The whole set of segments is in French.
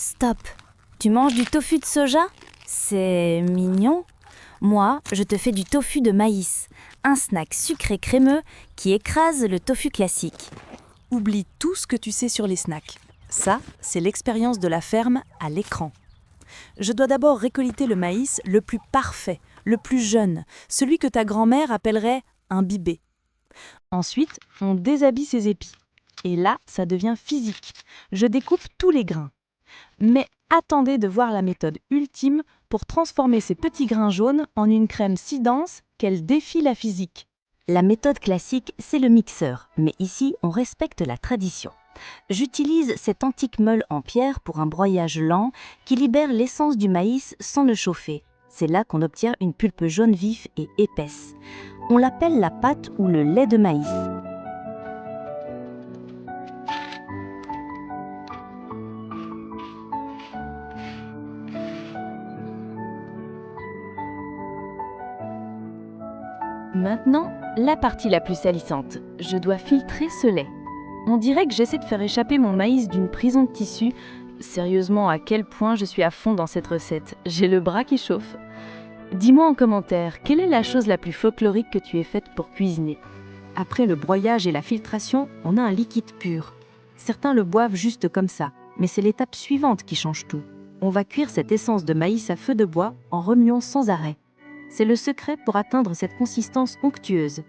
Stop! Tu manges du tofu de soja? C'est mignon. Moi, je te fais du tofu de maïs, un snack sucré crémeux qui écrase le tofu classique. Oublie tout ce que tu sais sur les snacks. Ça, c'est l'expérience de la ferme à l'écran. Je dois d'abord récolter le maïs le plus parfait, le plus jeune, celui que ta grand-mère appellerait imbibé. Ensuite, on déshabille ses épis. Et là, ça devient physique. Je découpe tous les grains. Mais attendez de voir la méthode ultime pour transformer ces petits grains jaunes en une crème si dense qu'elle défie la physique. La méthode classique, c'est le mixeur, mais ici, on respecte la tradition. J'utilise cet antique meule en pierre pour un broyage lent qui libère l'essence du maïs sans le chauffer. C'est là qu'on obtient une pulpe jaune vif et épaisse. On l'appelle la pâte ou le lait de maïs. Maintenant, la partie la plus salissante. Je dois filtrer ce lait. On dirait que j'essaie de faire échapper mon maïs d'une prison de tissu. Sérieusement, à quel point je suis à fond dans cette recette. J'ai le bras qui chauffe. Dis-moi en commentaire, quelle est la chose la plus folklorique que tu aies faite pour cuisiner? Après le broyage et la filtration, on a un liquide pur. Certains le boivent juste comme ça, mais c'est l'étape suivante qui change tout. On va cuire cette essence de maïs à feu de bois en remuant sans arrêt. C'est le secret pour atteindre cette consistance onctueuse.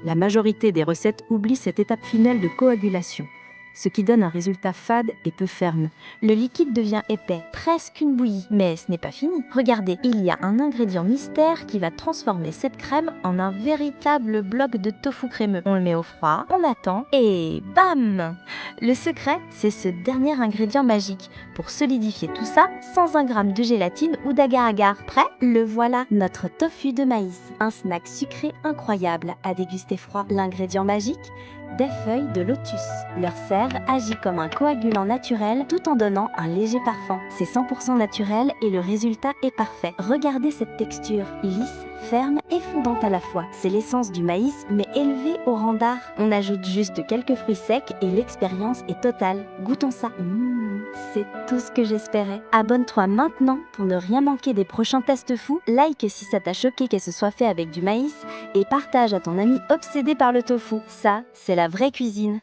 La majorité des recettes oublient cette étape finale de coagulation, ce qui donne un résultat fade et peu ferme. Le liquide devient épais, presque une bouillie. Mais ce n'est pas fini. Regardez, il y a un ingrédient mystère qui va transformer cette crème en un véritable bloc de tofu crémeux. On le met au froid, on attend et bam! Le secret, c'est ce dernier ingrédient magique pour solidifier tout ça sans un gramme de gélatine ou d'agar-agar. Prêt? Le voilà, notre tofu de maïs. Un snack sucré incroyable à déguster froid. L'ingrédient magique? Des feuilles de lotus. Leur sève agit comme un coagulant naturel tout en donnant un léger parfum. C'est 100% naturel et le résultat est parfait. Regardez cette texture, lisse, ferme et fondante à la fois. C'est l'essence du maïs mais élevée au rang d'art. On ajoute juste quelques fruits secs et l'expérience est totale. Goûtons ça. C'est tout ce que j'espérais. Abonne-toi maintenant pour ne rien manquer des prochains tests fous. Like si ça t'a choqué que ce soit fait avec du maïs et partage à ton ami obsédé par le tofu. Ça, c'est la vraie cuisine.